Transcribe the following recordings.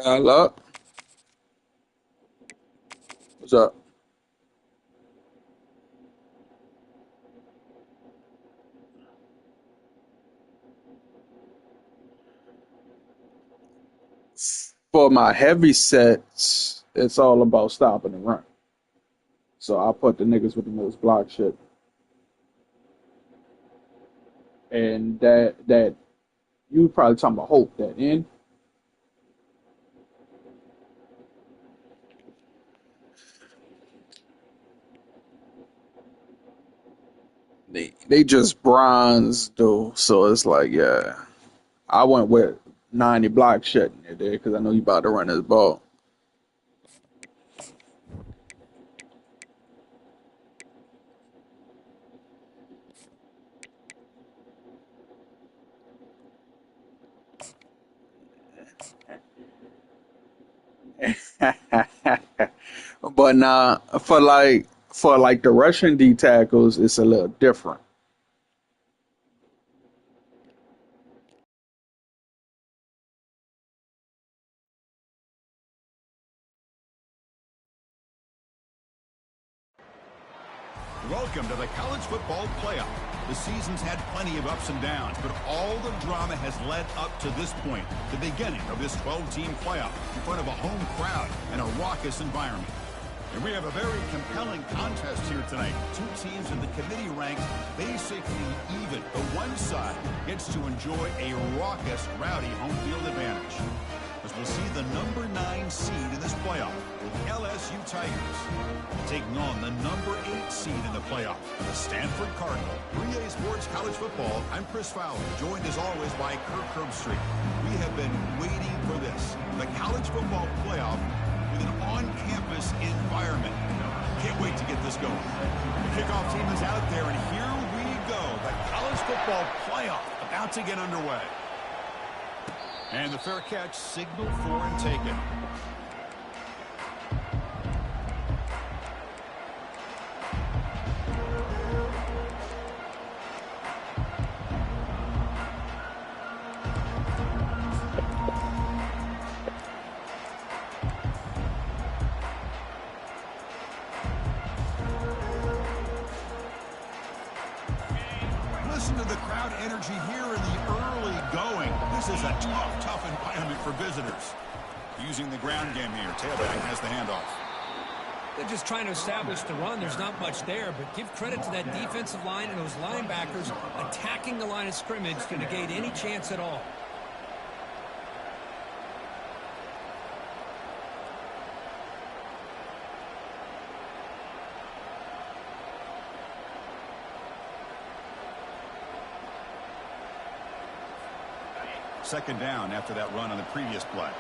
Hello, what's up? For my heavy sets, it's all about stopping the run. So I put the niggas with the most block shit, and that you probably talking about hope that in they just bronze though. So it's like yeah, I went with 90 block shit in there because I know you about to run this ball. But nah, for like the Russian D tackles, it's a little different. Welcome to the college football playoff. The season's had plenty of ups and downs, but all the drama has led up to this point, the beginning of this 12-team playoff in front of a home crowd and a raucous environment. And we have a very compelling contest here tonight. Two teams in the committee ranks basically even, but one side gets to enjoy a raucous, rowdy home field advantage. As we'll see the number 9 seed in this playoff, the LSU Tigers, taking on the number 8 seed in the playoff, the Stanford Cardinal. 3A Sports College Football, I'm Chris Fowler, joined as always by Kirk Herbstreit. We have been waiting for this, the college football playoff with an on-campus environment. Can't wait to get this going. The kickoff team is out there, and here we go. The college football playoff about to get underway. And the fair catch signaled for and taken. Listen to the crowd energy here in the early going. This is a tough environment for visitors. Using the ground game here. Tailback has the handoff. They're just trying to establish the run. There's not much there, but give credit to that defensive line and those linebackers attacking the line of scrimmage to negate any chance at all. Second down after that run on the previous play.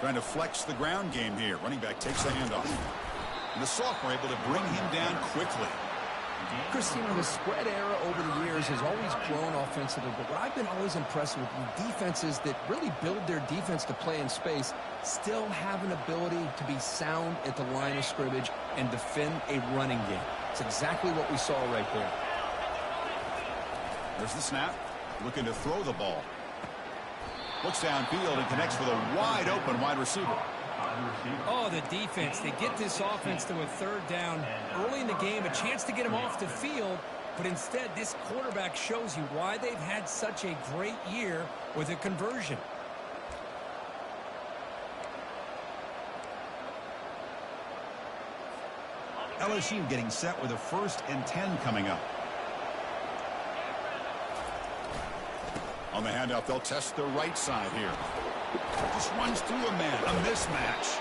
Trying to flex the ground game here. Running back takes the handoff. And the sophomore able to bring him down quickly. Chris, the spread era over the years has always grown offensively, but what I've been always impressed with defenses that really build their defense to play in space still have an ability to be sound at the line of scrimmage and defend a running game. It's exactly what we saw right there. There's the snap. Looking to throw the ball. Looks downfield and connects with a wide open wide receiver. Oh, the defense. They get this offense to a third down early in the game, a chance to get them off the field, but instead this quarterback shows you why they've had such a great year with a conversion. LSU getting set with a 1st and 10 coming up. On the handoff, they'll test the right side here. Just runs through a man, a mismatch.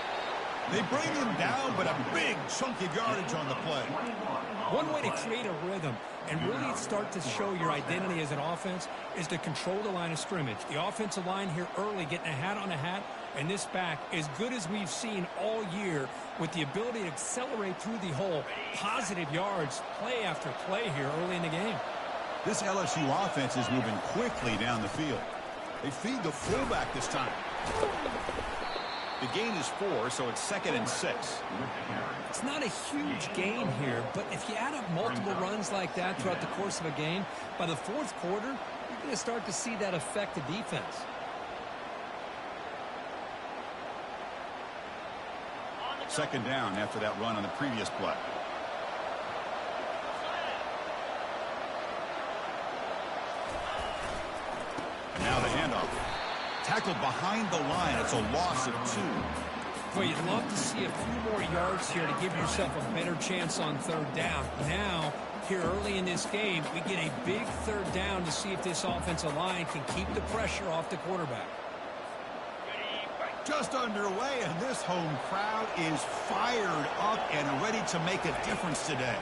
They bring him down, but a big chunk of yardage on the play. One way to create a rhythm and really start to show your identity as an offense is to control the line of scrimmage. The offensive line here early getting a hat on a hat, and this back as good as we've seen all year with the ability to accelerate through the hole. Positive yards, play after play here early in the game. This LSU offense is moving quickly down the field. They feed the fullback this time. The gain is 4, so it's 2nd and 6. It's not a huge gain here, but if you add up multiple runs like that throughout the course of a game, by the 4th quarter, you're going to start to see that affect the defense. Second down after that run on the previous play. And now the handoff. Tackled behind the line. It's a loss of 2. Well, you'd love to see a few more yards here to give yourself a better chance on 3rd down. Now, here early in this game, we get a big 3rd down to see if this offensive line can keep the pressure off the quarterback. Just underway, and this home crowd is fired up and ready to make a difference today.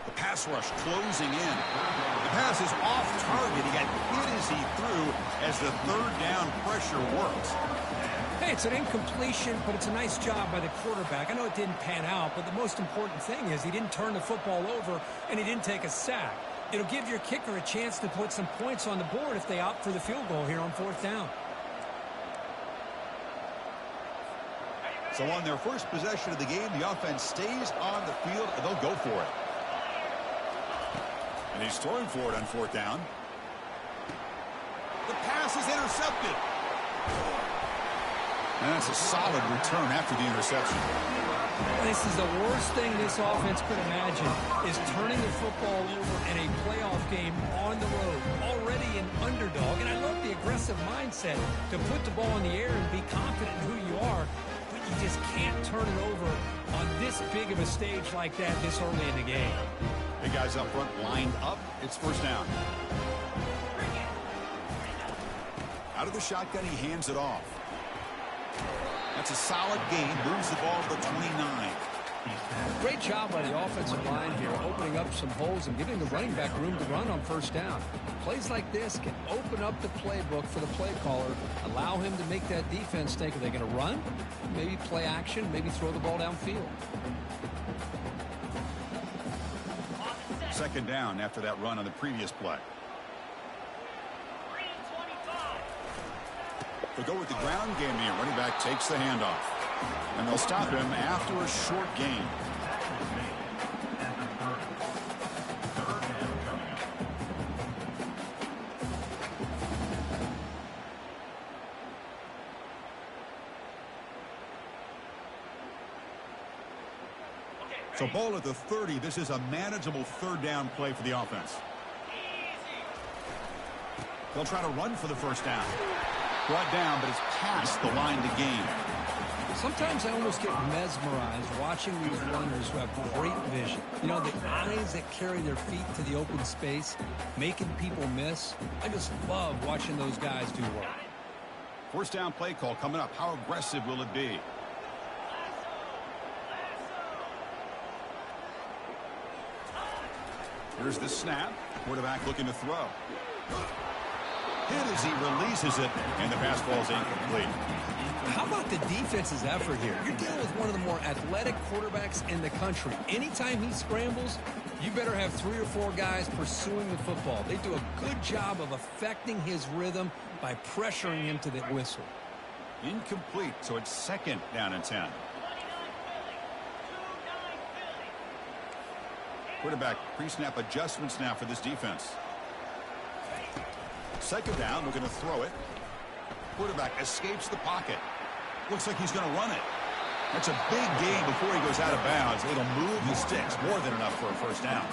The pass rush closing in. The pass is off target. He got hit as he threw as the 3rd down pressure works. Hey, it's an incompletion, but it's a nice job by the quarterback. I know it didn't pan out, but the most important thing is he didn't turn the football over and he didn't take a sack. It'll give your kicker a chance to put some points on the board if they opt for the field goal here on 4th down. So on their first possession of the game, the offense stays on the field, and they'll go for it. And he's throwing for it on 4th down. The pass is intercepted. And that's a solid return after the interception. This is the worst thing this offense could imagine, is turning the football over in a playoff game on the road. Already an underdog, and I love the aggressive mindset to put the ball in the air and be confident in who you are. You just can't turn it over on this big of a stage like that this early in the game. Big guys up front lined up. It's 1st down. Out of the shotgun, he hands it off. That's a solid gain. Moves the ball to the 29. Great job by the offensive line here, opening up some holes and giving the running back room to run on 1st down. Plays like this can open up the playbook for the play caller, allow him to make that defense think, are they going to run? Maybe play action, maybe throw the ball downfield. 2nd down after that run on the previous play. They'll go with the ground game here. Running back takes the handoff. And they'll stop him after a short gain. So ball at the 30. This is a manageable 3rd down play for the offense. They'll try to run for the 1st down. Brought down, but it's past the line to gain. Sometimes I almost get mesmerized watching these runners who have great vision. You know, the eyes that carry their feet to the open space, making people miss. I just love watching those guys do work. 1st down play call coming up. How aggressive will it be? Here's the snap. Quarterback looking to throw. Hit as he releases it, and the pass ball is incomplete. How about the defense's effort here? You're dealing with one of the more athletic quarterbacks in the country. Anytime he scrambles, you better have 3 or 4 guys pursuing the football. They do a good job of affecting his rhythm by pressuring him to the whistle. Incomplete, so it's 2nd down and 10. Quarterback pre-snap adjustments now for this defense. 2nd down, we're going to throw it. Quarterback escapes the pocket. Looks like he's going to run it. That's a big gain before he goes out of bounds. It'll move the sticks, more than enough for a 1st down.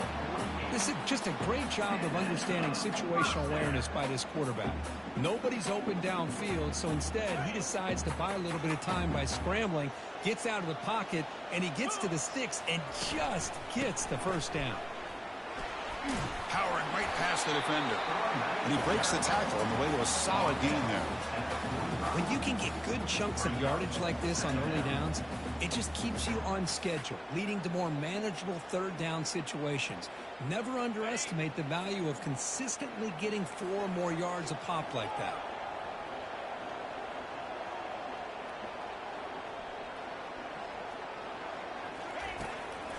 This is just a great job of understanding situational awareness by this quarterback. Nobody's open downfield, so instead he decides to buy a little bit of time by scrambling, gets out of the pocket, and he gets to the sticks and just gets the 1st down. Powering right past the defender. And he breaks the tackle on the way to a solid gain there. When you can get good chunks of yardage like this on early downs, it just keeps you on schedule, leading to more manageable third down situations. Never underestimate the value of consistently getting 4 or more yards a pop like that.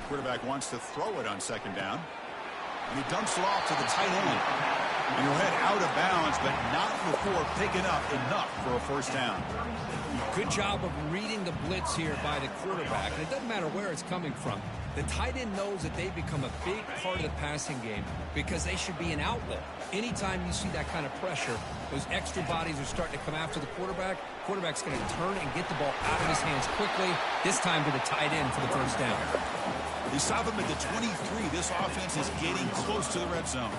Quarterback wants to throw it on second down. And he dumps it off to the tight end. And he'll head out of bounds, but not before picking up enough for a first down. Good job of reading the blitz here by the quarterback. And it doesn't matter where it's coming from. The tight end knows that they've become a big part of the passing game because they should be an outlet. Anytime you see that kind of pressure, those extra bodies are starting to come after the quarterback. Quarterback's going to turn and get the ball out of his hands quickly, this time to the tight end for the first down. They stop him at the 23. This offense is getting close to the red zone.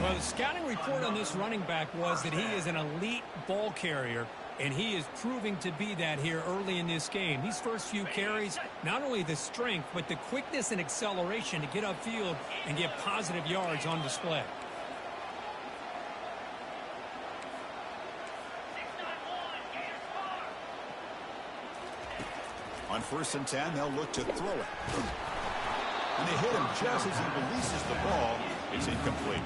Well, the scouting report on this running back was that he is an elite ball carrier, and he is proving to be that here early in this game. These first few carries, not only the strength, but the quickness and acceleration to get upfield and get positive yards on display. On 1st and 10, they'll look to throw it. And they hit him just as he releases the ball. It's incomplete.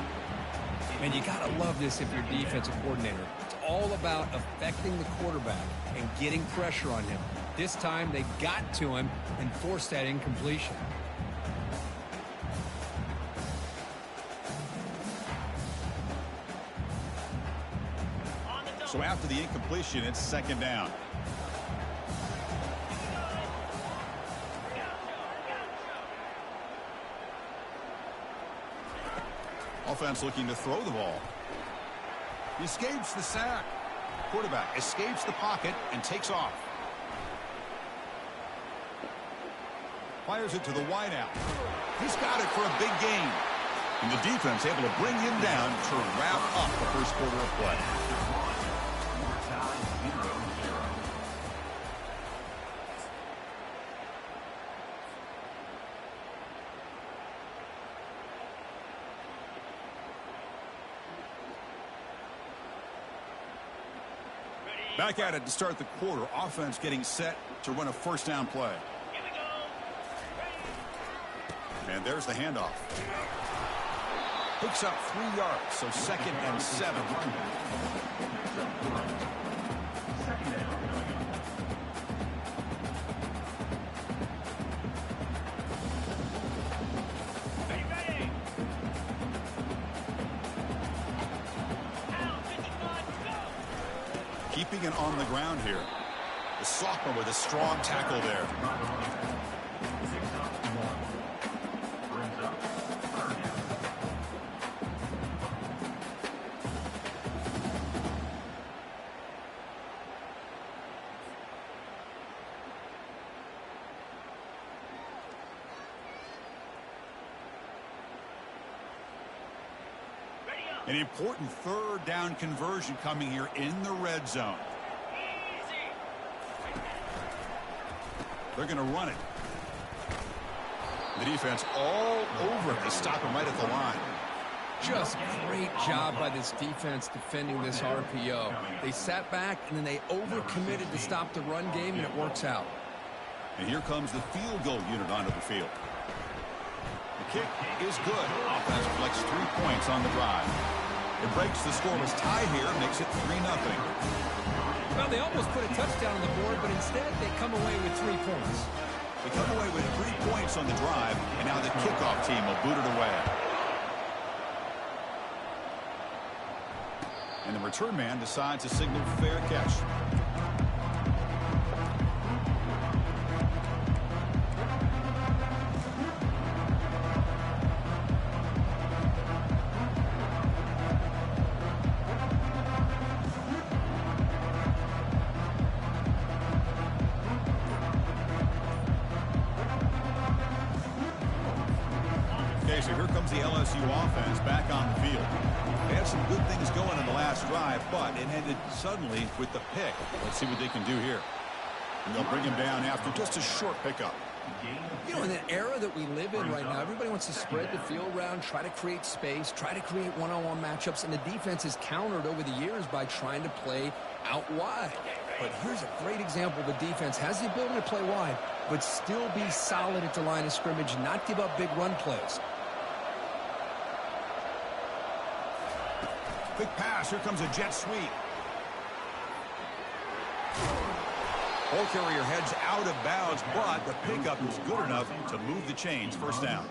And you got to love this if you're a defensive coordinator. It's all about affecting the quarterback and getting pressure on him. This time they got to him and forced that incompletion. So after the incompletion, it's second down. Offense looking to throw the ball. He escapes the sack. Quarterback escapes the pocket and takes off. Fires it to the wideout. He's got it for a big gain. And the defense able to bring him down to wrap up the first quarter of play. Back at it to start the quarter. Offense getting set to run a first down play. And there's the handoff. Picks up 3 yards, so 2nd and 7. Keeping it on the ground here. The sophomore with a strong tackle there. An important third down conversion coming here in the red zone. They're going to run it. The defense all over it. They stop him right at the line. Just great job by this defense defending this RPO. They sat back and then they overcommitted to stop the run game, and it works out. And here comes the field goal unit onto the field. The kick is good. Offense collects 3 points on the drive. It breaks the scoreless tie here, makes it 3-0. Well, they almost put a touchdown on the board, but instead they come away with 3 points. They come away with 3 points on the drive, and now the kickoff team will boot it away. And the return man decides to signal fair catch. Okay, so here comes the LSU offense back on the field. They had some good things going in the last drive, but it ended suddenly with the pick. Let's see what they can do here. And they'll bring him down after just a short pickup. You know, in the era that we live in right now, everybody wants to spread the field around, try to create space, try to create one-on-one matchups, and the defense is countered over the years by trying to play out wide. But here's a great example. The defense has the ability to play wide, but still be solid at the line of scrimmage, not give up big run plays. Quick pass. Here comes a jet sweep. Ball carrier heads out of bounds, but the pickup is good enough to move the chains. First down.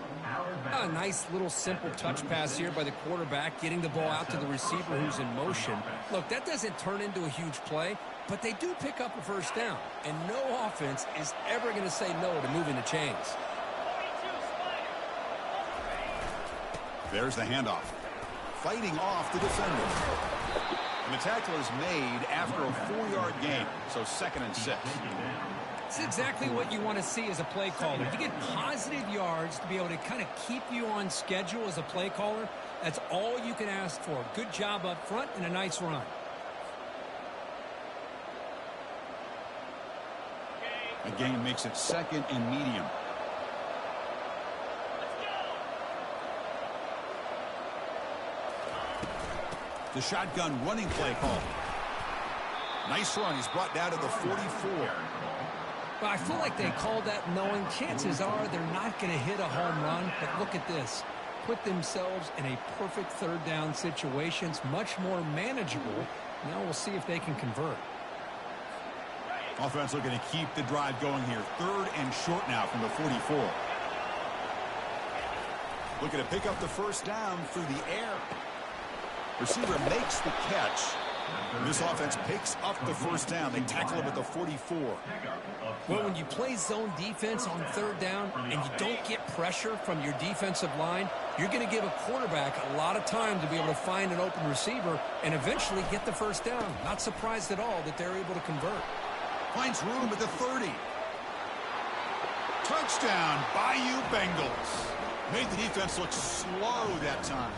A nice little simple touch pass here by the quarterback, getting the ball out to the receiver who's in motion. Look, that doesn't turn into a huge play, but they do pick up a first down, and no offense is ever going to say no to moving the chains. There's the handoff. Fighting off the defender. And the tackle is made after a 4-yard gain, so 2nd and 6. It's exactly what you want to see as a play caller. To get positive yards, to be able to kind of keep you on schedule as a play caller, that's all you can ask for. Good job up front and a nice run. The gain makes it 2nd and medium. The shotgun running play call. Nice run. He's brought down to the 44. Well, I feel like they called that knowing chances are they're not going to hit a home run. But look at this. Put themselves in a perfect 3rd down situation. It's much more manageable. Now we'll see if they can convert. Offense looking to keep the drive going here. 3rd and short now from the 44. Looking to pick up the first down through the air. Receiver makes the catch. This offense picks up the first down. They tackle him at the 44. Well, when you play zone defense on 3rd down and you don't get pressure from your defensive line, you're going to give a quarterback a lot of time to be able to find an open receiver and eventually get the first down. Not surprised at all that they're able to convert. Finds room at the 30. Touchdown, Bayou Bengals. Made the defense look slow that time.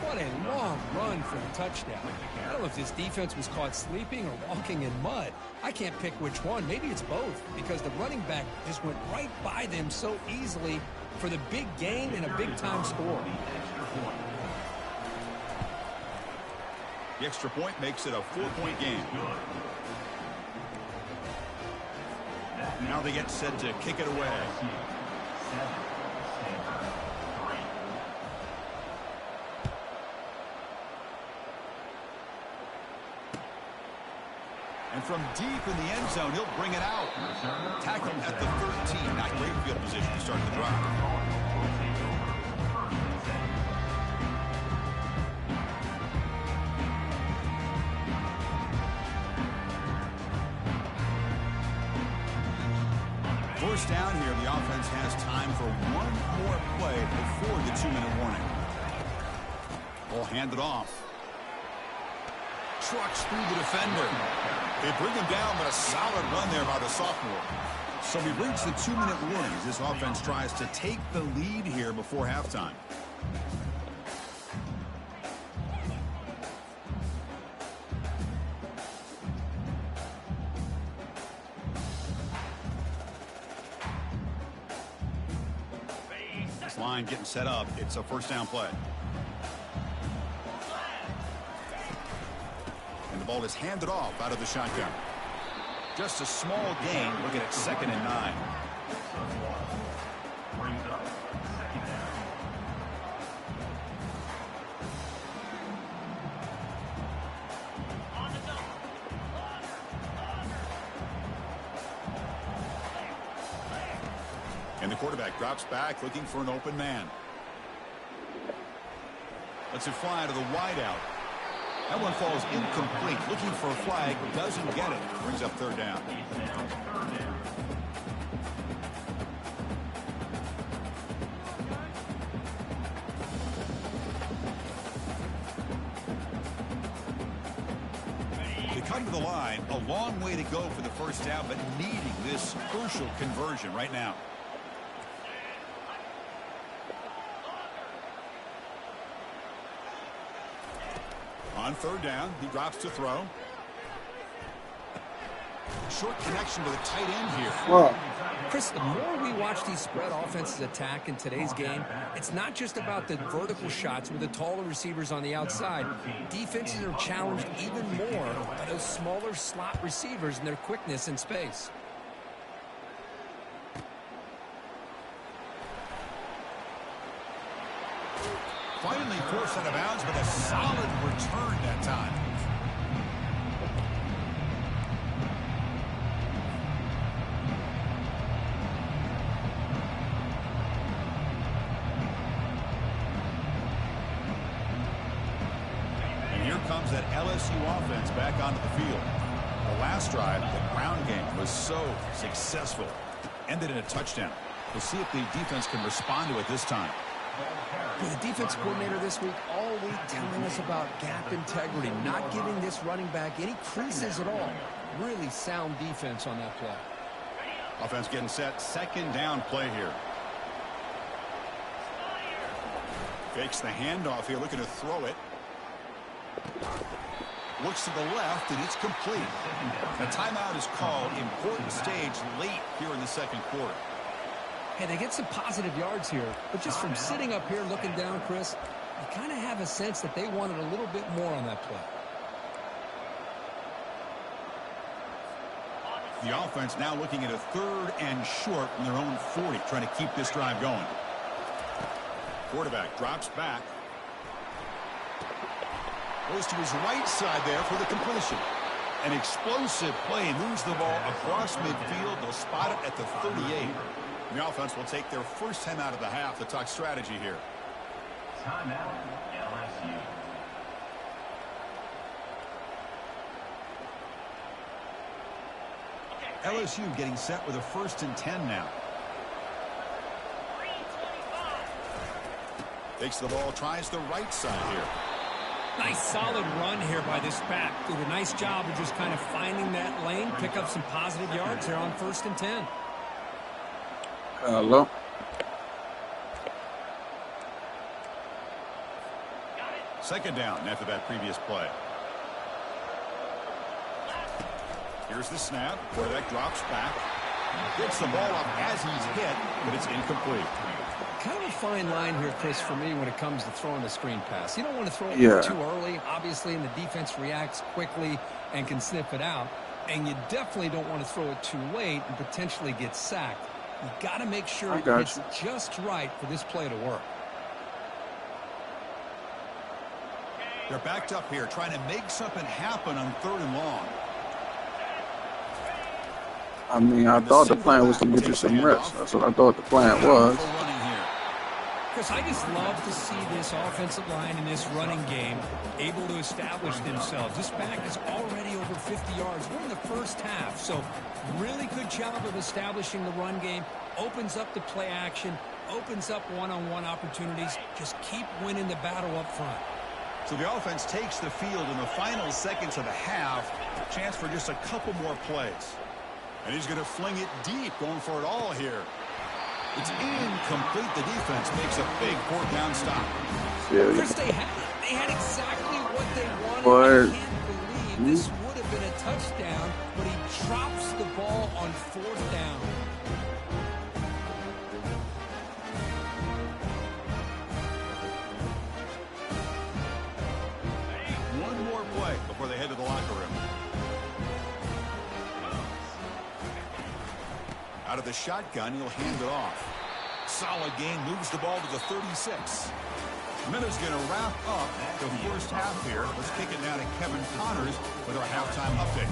What a long run for the touchdown. I don't know if this defense was caught sleeping or walking in mud. I can't pick which one. Maybe it's both, because the running back just went right by them so easily for the big gain and a big-time score. The extra point makes it a 4-point game. Now they get set to kick it away. And from deep in the end zone, he'll bring it out. Tackle at the 13. Not great field position to start the drive. First down here, the offense has time for one more play before the 2-minute warning. Ball handed off. Trucks through the defender. They bring him down, but a solid run there by the sophomore. So we reach the 2-minute warning as this offense tries to take the lead here before halftime. This line getting set up. It's a first down play. The ball is handed off out of the shotgun. Just a small gain. Looking at 2nd and 9. And the quarterback drops back looking for an open man. Lets it fly to the wideout. That one falls incomplete. Looking for a flag. Doesn't get it. Brings up 3rd down. They come to the line. A long way to go for the first down, but needing this crucial conversion right now. On 3rd down, he drops to throw. Short connection to the tight end here. Well, Chris, the more we watch these spread offenses attack in today's game, it's not just about the vertical shots with the taller receivers on the outside. Defenses are challenged even more by those smaller slot receivers and their quickness in space. Finally forced out of bounds, but a solid return that time. And here comes that LSU offense back onto the field. The last drive, the ground game was so successful. Ended in a touchdown. We'll see if the defense can respond to it this time. The defense coordinator this week all week telling us about gap integrity, not giving this running back any creases at all. Really sound defense on that play. Offense getting set. Second down play here. Fakes the handoff here, looking to throw it. Looks to the left, and it's complete. The timeout is called. Important stage late here in the second quarter. Hey, they get some positive yards here, but just from sitting up here looking down, Chris, you kind of have a sense that they wanted a little bit more on that play. The offense now looking at a 3rd and short from their own 40, trying to keep this drive going. Quarterback drops back. Goes to his right side there for the completion. An explosive play, moves the ball across midfield. They'll spot it at the 38. The offense will take their first time out of the half to talk strategy here. Timeout, LSU. LSU getting set with a 1st and 10 now. Takes the ball, tries the right side here. Nice solid run here by this back. Did a nice job of just kind of finding that lane, pick up some positive yards here on 1st and 10. Hello. Second down after that previous play. Here's the snap. Quarterback drops back. Gets the ball up as he's hit, but it's incomplete. Kind of a fine line here, Chris, for me when it comes to throwing a screen pass. You don't want to throw it too early, obviously, and the defense reacts quickly and can sniff it out. And you definitely don't want to throw it too late and potentially get sacked. You got to make sure it hits just right for this play to work. They're backed up here, trying to make something happen on 3rd and long. I mean, I thought the plan was to get you some reps. That's what I thought the plan was. Chris, I just love to see this offensive line in this running game able to establish themselves. This back is already over 50 yards. We're in the first half, so really good job of establishing the run game. Opens up the play action, opens up one-on-one opportunities. Just keep winning the battle up front. So the offense takes the field in the final seconds of the half. Chance for just a couple more plays. And he's going to fling it deep, going for it all here. It's incomplete. The defense makes a big 4th down stop. Yeah. Chris, they had exactly what they wanted. I can't believe this would have been a touchdown, but he drops the ball on 4th down. One more play before they head to the locker room. Out of the shotgun, he'll hand it off. Solid gain, moves the ball to the 36. Minutes going to wrap up the first half here. Let's kick it down to Kevin Connors with our halftime update.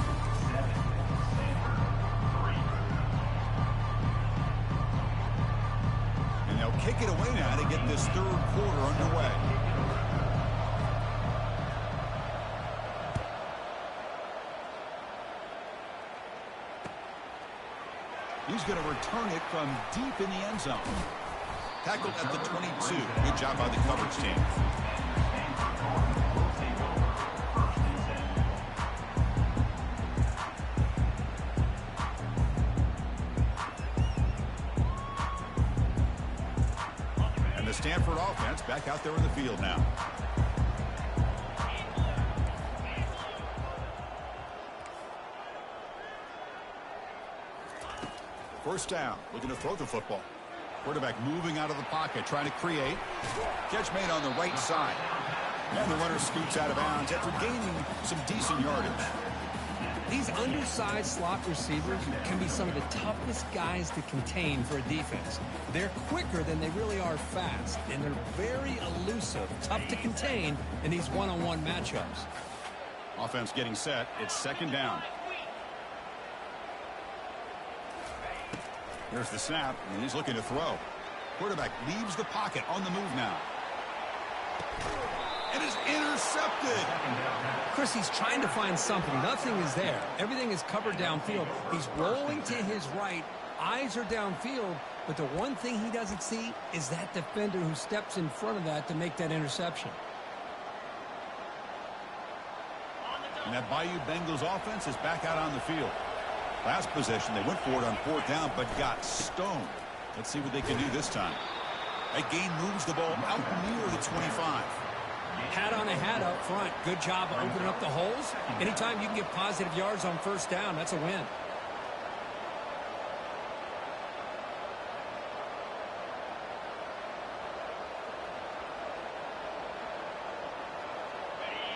And they'll kick it away now to get this 3rd quarter underway. He's going to return it from deep in the end zone. Tackled at the 22. Good job by the coverage team. And the Stanford offense back out there in the field now. First down, looking to throw the football. Quarterback moving out of the pocket, trying to create. Catch made on the right side. And the runner scoots out of bounds after gaining some decent yardage. These undersized slot receivers can be some of the toughest guys to contain for a defense. They're quicker than they really are fast, and they're very elusive, tough to contain in these one-on-one matchups. Offense getting set. It's second down. Here's the snap, and he's looking to throw. Quarterback leaves the pocket on the move now. And is intercepted. Chris, he's trying to find something. Nothing is there. Everything is covered downfield. He's rolling to his right. Eyes are downfield. But the one thing he doesn't see is that defender who steps in front of that to make that interception. And that Bayou Bengals offense is back out on the field. Last possession, they went for it on fourth down, but got stoned. Let's see what they can do this time. That gain moves the ball out near the 25. Hat on a hat up front. Good job of opening up the holes. Anytime you can get positive yards on first down, that's a win.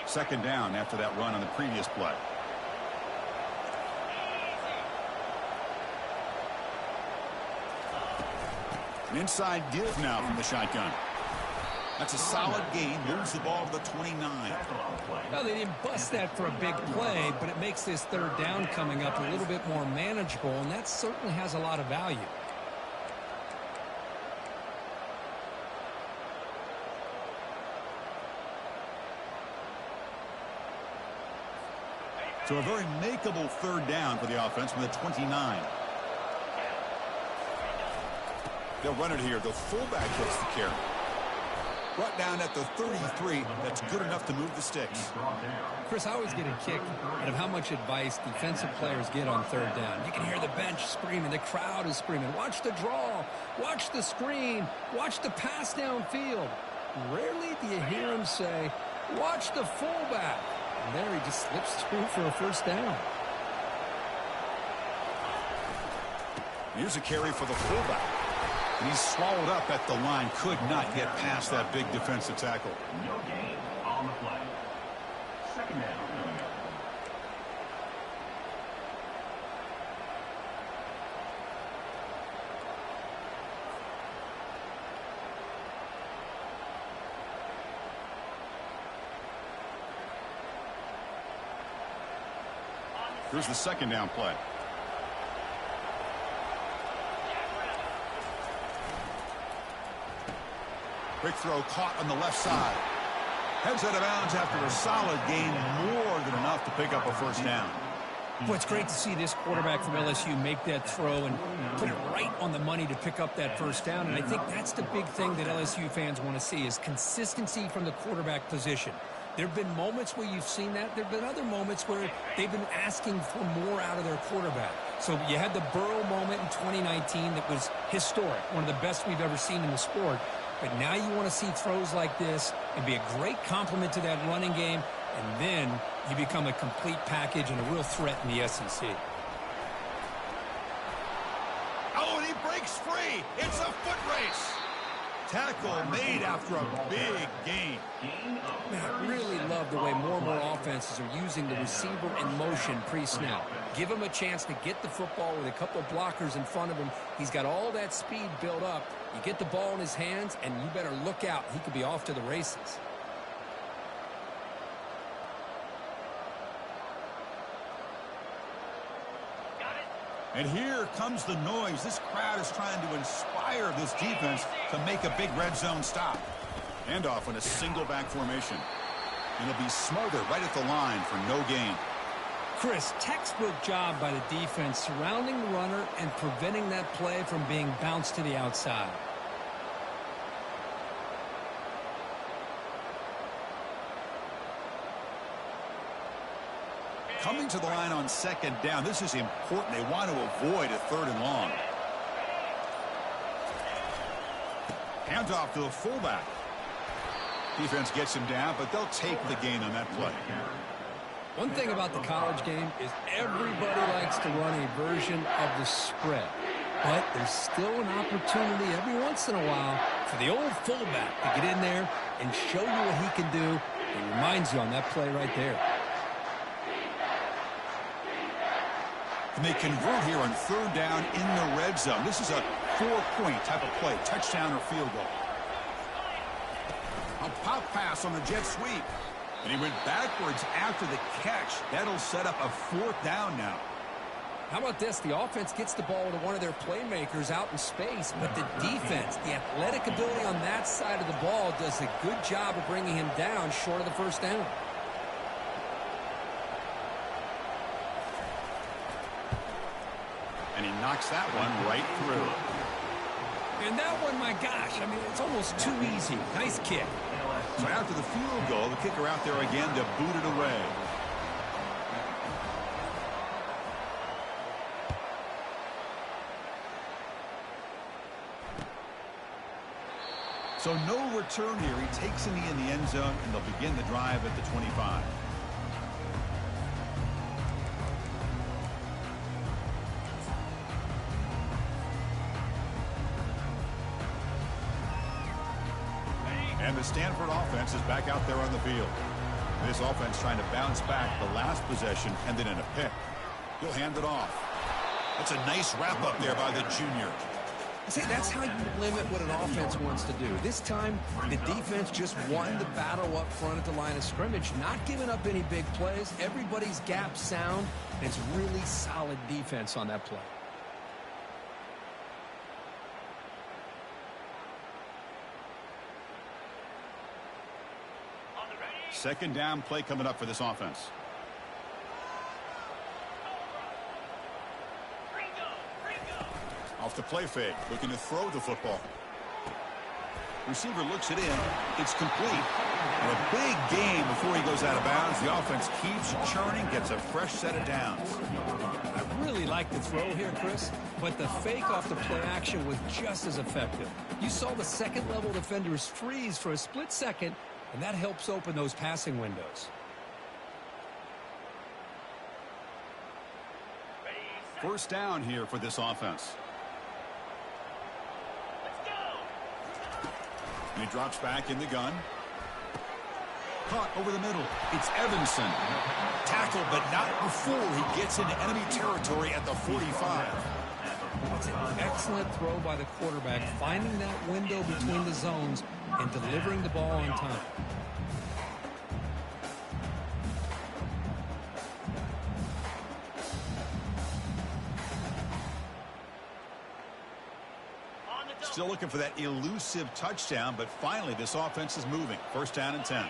Second down after that run on the previous play. An inside give now from the shotgun. That's a solid gain. Moves the ball to the 29. Well, they didn't bust that for a big play, but it makes this third down coming up a little bit more manageable, and that certainly has a lot of value. So a very makeable third down for the offense from the 29. They'll run it here. The fullback gets the carry. Brought down at the 33. That's good enough to move the sticks. Chris, I always get a kick out of how much advice defensive players get on third down. You can hear the bench screaming. The crowd is screaming. Watch the draw. Watch the screen. Watch the pass downfield. Rarely do you hear them say, watch the fullback. And there he just slips through for a first down. Here's a carry for the fullback. And he's swallowed up at the line. Could not get past that big defensive tackle. No gain on the play. Second down. Here's the second down play. Quick throw caught on the left side. Heads out of bounds after a solid gain, more than enough to pick up a first down. Well, it's great to see this quarterback from LSU make that throw and put it right on the money to pick up that first down. And I think that's the big thing that LSU fans want to see is consistency from the quarterback position. There have been moments where you've seen that. There have been other moments where they've been asking for more out of their quarterback. So you had the Burrow moment in 2019 that was historic, one of the best we've ever seen in the sport. But now you want to see throws like this and be a great complement to that running game, and then you become a complete package and a real threat in the SEC. Oh, and he breaks free. It's a foot race. Tackle made after a big gain. Man, I really love the way more and more offenses are using the receiver in motion pre-snap. Give him a chance to get the football with a couple of blockers in front of him. He's got all that speed built up. You get the ball in his hands, and you better look out. He could be off to the races. And here comes the noise. This crowd is trying to inspire this defense to make a big red zone stop. And off in a single back formation. And it'll be smothered right at the line for no gain. Chris, textbook job by the defense surrounding the runner and preventing that play from being bounced to the outside. Coming to the line on second down. This is important. They want to avoid a third and long. Handoff to the fullback. Defense gets him down, but they'll take the gain on that play. One thing about the college game is everybody likes to run a version of the spread. But there's still an opportunity every once in a while for the old fullback to get in there and show you what he can do. It reminds you on that play right there. And they convert here on 3rd down in the red zone. This is a 4-point type of play, touchdown or field goal. A pop pass on the jet sweep. And he went backwards after the catch. That'll set up a 4th down now. How about this? The offense gets the ball to one of their playmakers out in space, but the defense, the athletic ability on that side of the ball does a good job of bringing him down short of the 1st down. And he knocks that one right through. And that one, my gosh, I mean, it's almost too easy. Nice kick. So after the field goal, the kicker out there again to boot it away. So no return here. He takes in the end zone, and they'll begin the drive at the 25. And the Stanford offense is back out there on the field. This offense trying to bounce back the last possession and then in a pick. He'll hand it off. That's a nice wrap up there by the junior. See, that's how you limit what an offense wants to do. This time, the defense just won the battle up front at the line of scrimmage, not giving up any big plays. Everybody's gap sound, and it's really solid defense on that play. Second down play coming up for this offense. Off the play fake, looking to throw the football. Receiver looks it in. It's complete. And a big gain before he goes out of bounds. The offense keeps churning, gets a fresh set of downs. I really like the throw here, Chris, but the fake off the play action was just as effective. You saw the second-level defenders freeze for a split second, and that helps open those passing windows. First down here for this offense. And he drops back in the gun. Caught over the middle. It's Evanson. Tackled, but not before he gets into enemy territory at the 45. It's an excellent throw by the quarterback, finding that window between the zones and delivering the ball on time. Still looking for that elusive touchdown, but finally this offense is moving. First down and 10.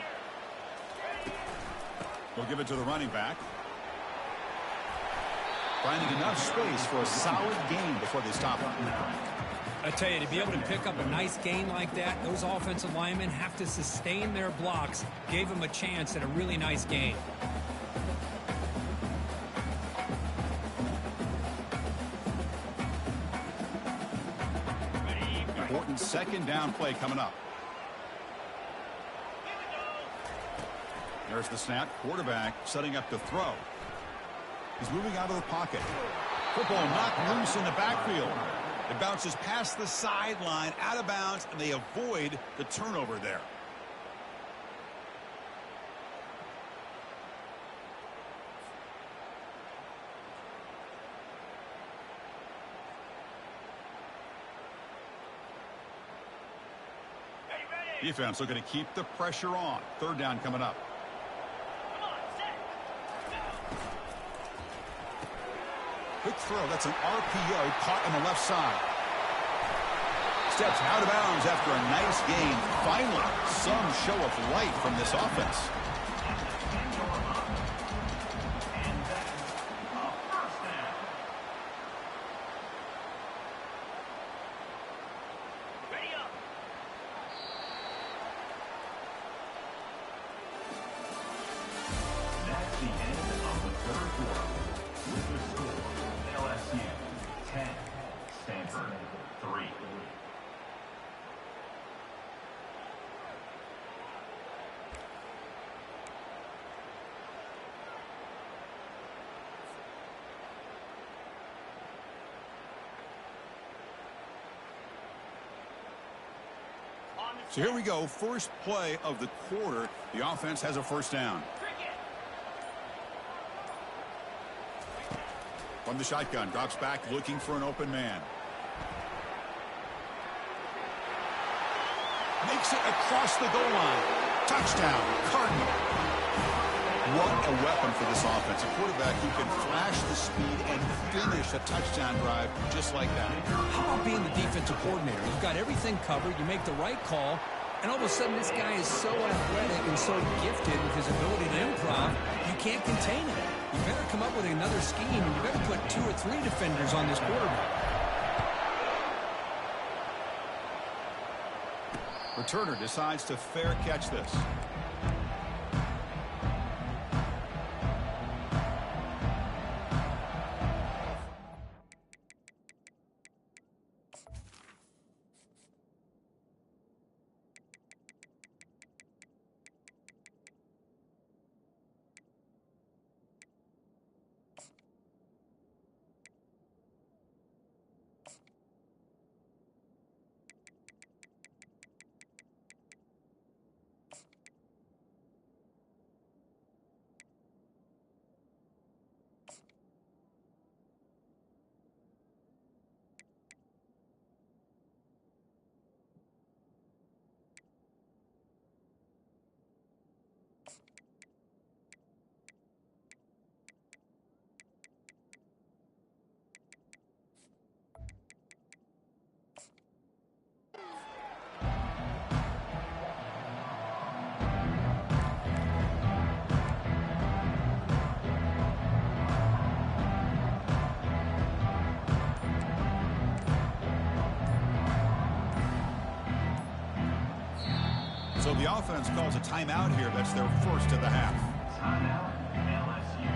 We'll give it to the running back. Finding enough space for a solid gain before they stop him. I tell you, to be able to pick up a nice gain like that, those offensive linemen have to sustain their blocks. Gave them a chance at a really nice gain. Important second down play coming up. There's the snap. Quarterback setting up to throw. He's moving out of the pocket. Football knocked loose in the backfield. It bounces past the sideline, out of bounds, and they avoid the turnover there. Defense looking to keep the pressure on. Third down coming up. Quick throw. That's an RPO caught on the left side. Steps out of bounds after a nice gain. Finally, some show of life from this offense. So here we go. First play of the quarter. The offense has a first down. From the shotgun, drops back looking for an open man. Makes it across the goal line. Touchdown, Cardinal. What a weapon for this offense. A quarterback who can flash the speed and finish a touchdown drive just like that. How about being the defensive coordinator? You've got everything covered. You make the right call. And all of a sudden, this guy is so athletic and so gifted with his ability to improv, you can't contain him. You better come up with another scheme, and you better put 2 or 3 defenders on this quarterback. Returner decides to fair catch this. So the offense calls a timeout here. That's their first of the half. Timeout, LSU.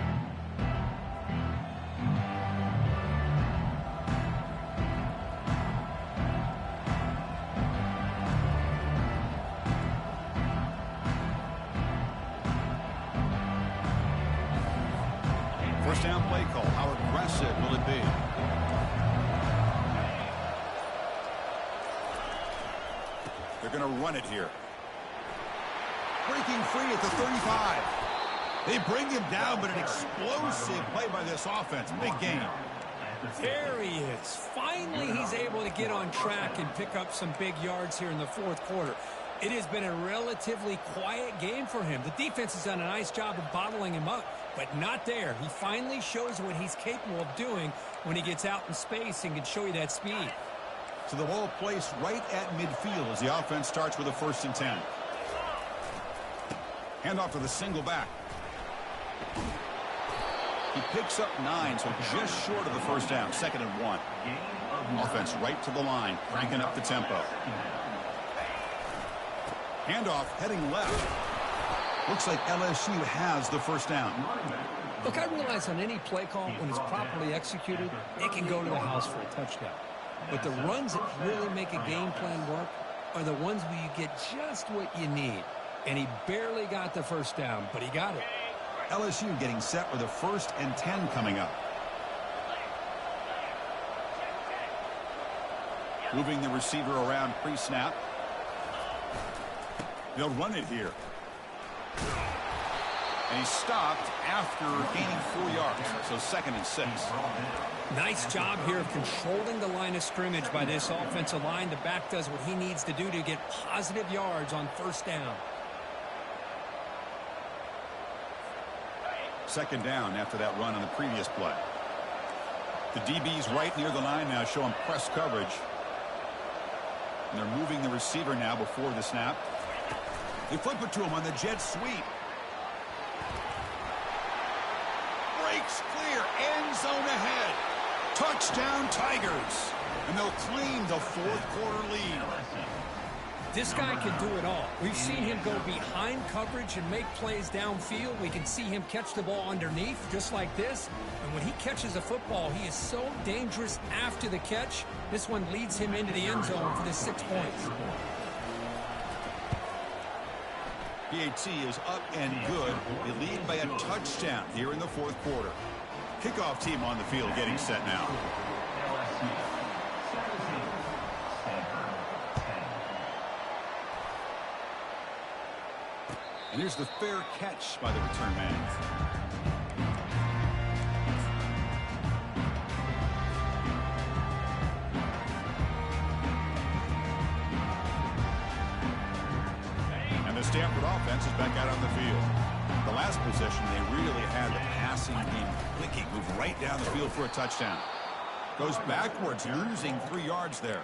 First down play call. How aggressive will it be? They're going to run it here. Breaking free at the 35. They bring him down, but an explosive play by this offense. Big game. There he is. Finally, he's able to get on track and pick up some big yards here in the fourth quarter. It has been a relatively quiet game for him. The defense has done a nice job of bottling him up, but not there. He finally shows what he's capable of doing when he gets out in space and can show you that speed. So the ball placed right at midfield as the offense starts with a 1st and 10. Handoff to the single back. He picks up 9, so just short of the first down. 2nd and 1. Offense right to the line, cranking up the tempo. Handoff heading left. Looks like LSU has the first down. Look, I realize on any play call, when it's properly executed, it can go to the house for a touchdown. But the runs that really make a game plan work are the ones where you get just what you need. And he barely got the first down, but he got it. LSU getting set with a 1st and 10 coming up. Moving the receiver around pre-snap. They'll run it here. And he stopped after gaining 4 yards. So 2nd and 6. Nice job here of controlling the line of scrimmage by this offensive line. The back does what he needs to do to get positive yards on first down. 2nd down after that run on the previous play. The DB's right near the line now, showing press coverage. And they're moving the receiver now before the snap. They flip it to him on the jet sweep. Breaks clear, end zone ahead. Touchdown Tigers. And they'll claim the 4th quarter lead. This guy can do it all. We've seen him go behind coverage and make plays downfield. We can see him catch the ball underneath, just like this. And when he catches a football, he is so dangerous after the catch. This one leads him into the end zone for the 6 points. PAT is up and good. They lead by a touchdown here in the 4th quarter. Kickoff team on the field getting set now. And here's the fair catch by the return man. And the Stanford offense is back out on the field. The last possession, they really had the passing game clicking, moved right down the field for a touchdown. Goes backwards, losing 3 yards there.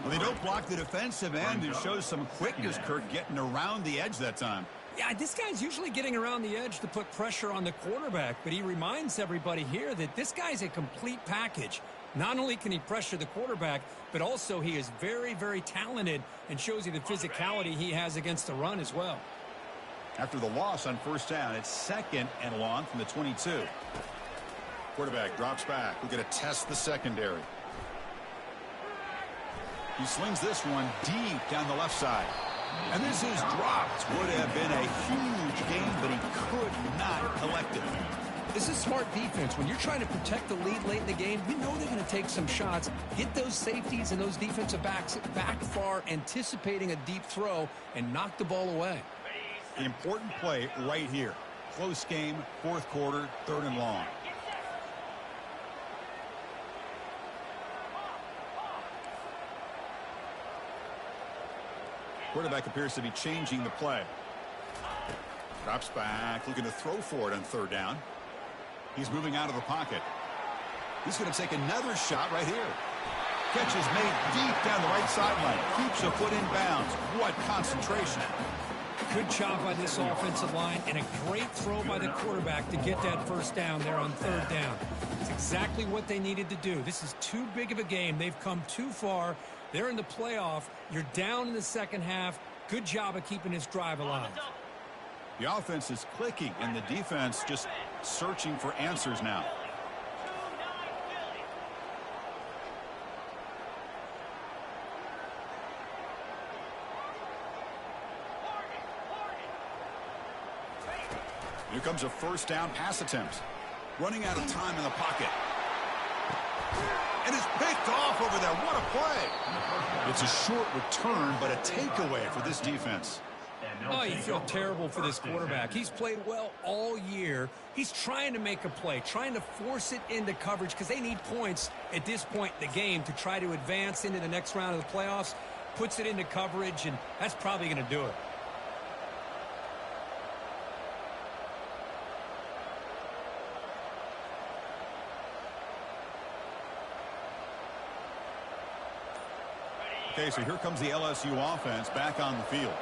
Well, they don't block the defensive end. It shows some quickness, Kurt, getting around the edge that time. Yeah, this guy's usually getting around the edge to put pressure on the quarterback, but he reminds everybody here that this guy's a complete package. Not only can he pressure the quarterback, but also he is very, very talented and shows you the physicality he has against the run as well. After the loss on first down, it's 2nd and long from the 22. Quarterback drops back. We're going to test the secondary. He slings this one deep down the left side. And this is dropped. Would have been a huge gain, but he could not collect it. This is smart defense. When you're trying to protect the lead late in the game, you know they're going to take some shots, get those safeties and those defensive backs back far, anticipating a deep throw, and knock the ball away. An important play right here. Close game, 4th quarter, 3rd and long. Quarterback appears to be changing the play. Drops back, looking to throw for it on 3rd down. He's moving out of the pocket. He's going to take another shot right here. Catch is made deep down the right sideline. Keeps a foot in bounds. What concentration. Good job by this offensive line and a great throw by the quarterback to get that first down there on 3rd down. It's exactly what they needed to do. This is too big of a game. They've come too far. They're in the playoff. You're down in the second half. Good job of keeping this drive alive. The offense is clicking, and the defense just searching for answers now. Here comes a first down pass attempt. Running out of time in the pocket. And it's picked off over there. What a play. It's a short return, but a takeaway for this defense. Oh, you feel terrible for this quarterback. He's played well all year. He's trying to make a play, trying to force it into coverage because they need points at this point in the game to try to advance into the next round of the playoffs. Puts it into coverage, and that's probably going to do it. Okay, so here comes the LSU offense back on the field.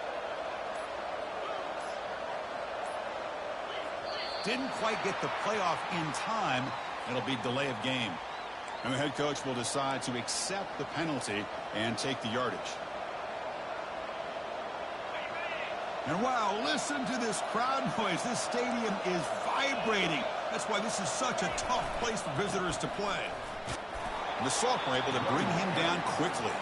Didn't quite get the playoff in time. It'll be delay of game. And the head coach will decide to accept the penalty and take the yardage. And wow, listen to this crowd noise. This stadium is vibrating. That's why this is such a tough place for visitors to play. And the Sophomore able to bring him down quickly.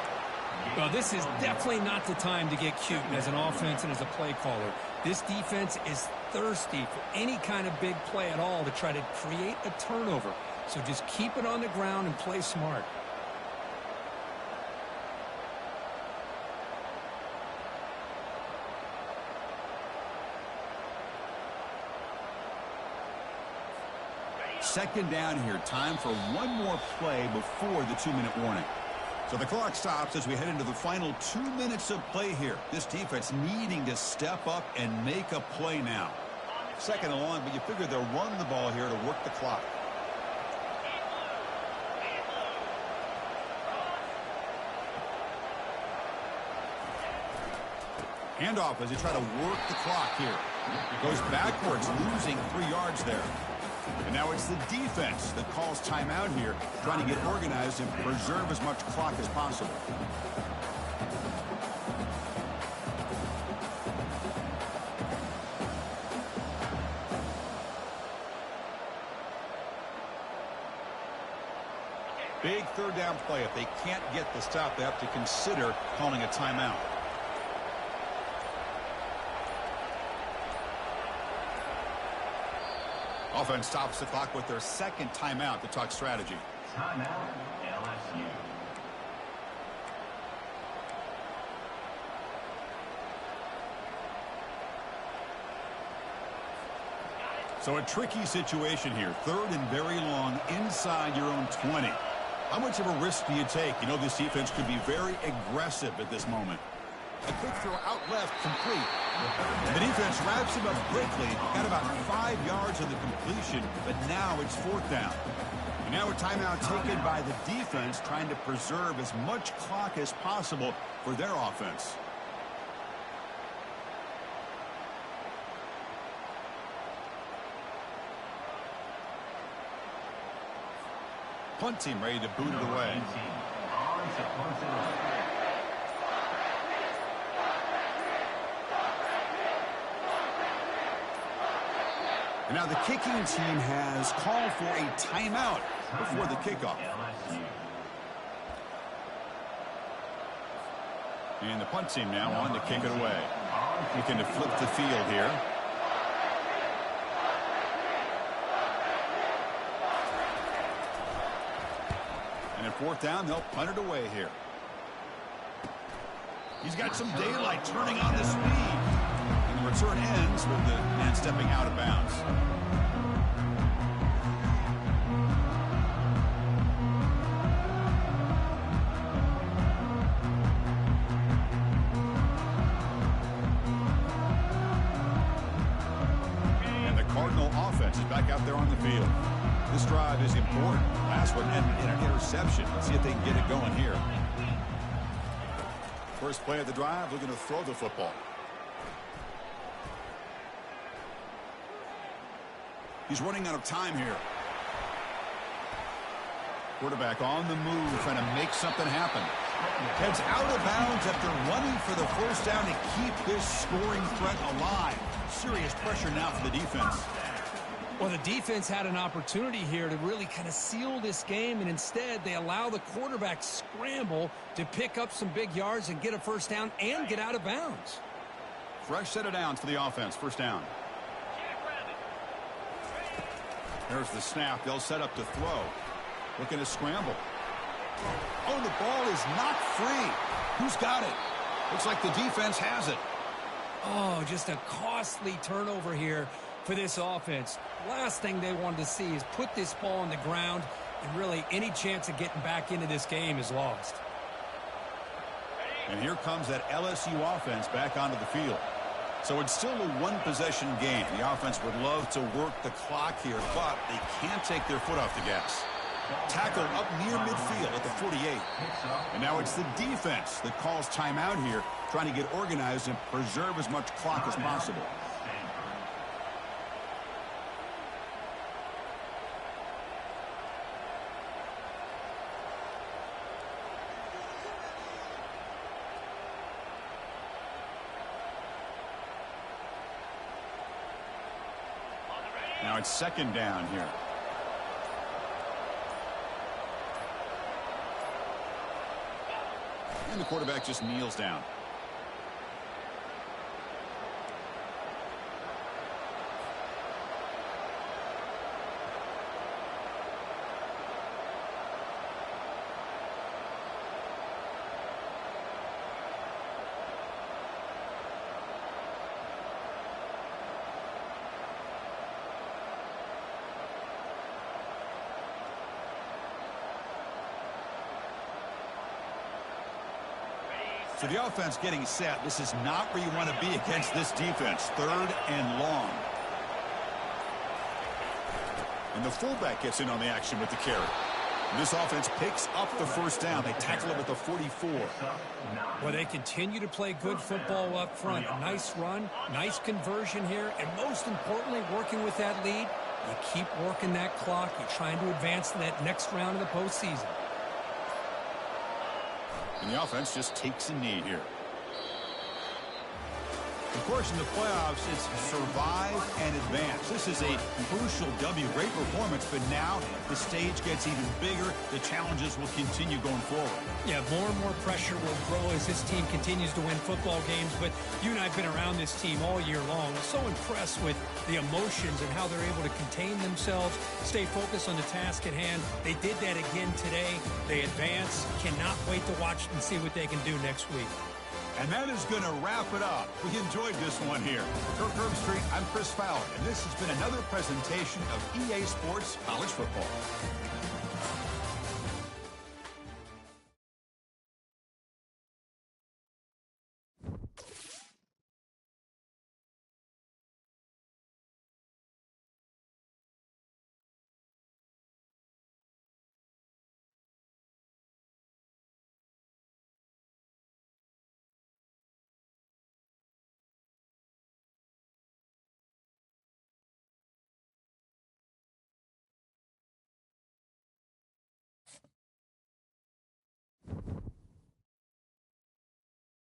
Well, this is definitely not the time to get cute as an offense and as a play caller. This defense is thirsty for any kind of big play at all to try to create a turnover. So just keep it on the ground and play smart. Second down here. Time for one more play before the 2-minute warning. So the clock stops as we head into the final 2 minutes of play here. This defense needing to step up and make a play now. Second and long, but you figure they'll run the ball here to work the clock. Handoff as they try to work the clock here. Goes backwards, losing 3 yards there. And now it's the defense that calls timeout here, trying to get organized and preserve as much clock as possible. Big third down play. If they can't get the stop, they have to consider calling a timeout. Offense stops the clock with their second timeout to talk strategy. Timeout, LSU. So a tricky situation here. 3rd and very long inside your own 20. How much of a risk do you take? You know this defense could be very aggressive at this moment. A quick throw out left, complete. The defense wraps him up quickly. Got about 5 yards on the completion, but now it's 4th down. And now a timeout taken by the defense, trying to preserve as much clock as possible for their offense. Punt team ready to boot it away. And now the kicking team has called for a timeout before the kickoff. And the punt team now on to kick it away. Looking to flip the field here. And at 4th down, they'll punt it away here. He's got some daylight, turning on the speed. And the return ends with the man stepping out of bounds. And the Cardinal offense is back out there on the field. This drive is important. Last one ended in an interception. Let's see if they can get it going here. First play of the drive, looking to throw the football. He's running out of time here. Quarterback on the move, trying to make something happen. Heads out of bounds after running for the 1st down to keep this scoring threat alive. Serious pressure now for the defense. Well, the defense had an opportunity here to really kind of seal this game, and instead they allow the quarterback scramble to pick up some big yards and get a 1st down and get out of bounds. Fresh set of downs for the offense. 1st down. There's the snap. They'll set up to throw. Looking to scramble. Oh, the ball is not free. Who's got it? Looks like the defense has it. Oh, just a costly turnover here for this offense. Last thing they wanted to see is put this ball on the ground, and really any chance of getting back into this game is lost. And here comes that LSU offense back onto the field. So it's still a 1-possession game. The offense would love to work the clock here, but they can't take their foot off the gas. Tackled up near midfield at the 48. And now it's the defense that calls timeout here, trying to get organized and preserve as much clock as possible. Now it's 2nd down here. And the quarterback just kneels down. So the offense getting set. This is not where you want to be against this defense. 3rd and long. And the fullback gets in on the action with the carry. And this offense picks up the 1st down. They tackle him at the 44. Well, they continue to play good football up front. A nice run, nice conversion here, and most importantly, working with that lead. You keep working that clock. You're trying to advance to that next round of the postseason. And the offense just takes a knee here. Of course, in the playoffs, it's survive and advance. This is a crucial W. Great performance, but now the stage gets even bigger. The challenges will continue going forward. Yeah, more and more pressure will grow as this team continues to win football games, but you and I have been around this team all year long. I'm so impressed with the emotions and how they're able to contain themselves, stay focused on the task at hand. They did that again today. They advance. Cannot wait to watch and see what they can do next week. And that is going to wrap it up. We enjoyed this one here. For Curb Street, I'm Chris Fowler, and this has been another presentation of EA Sports College Football.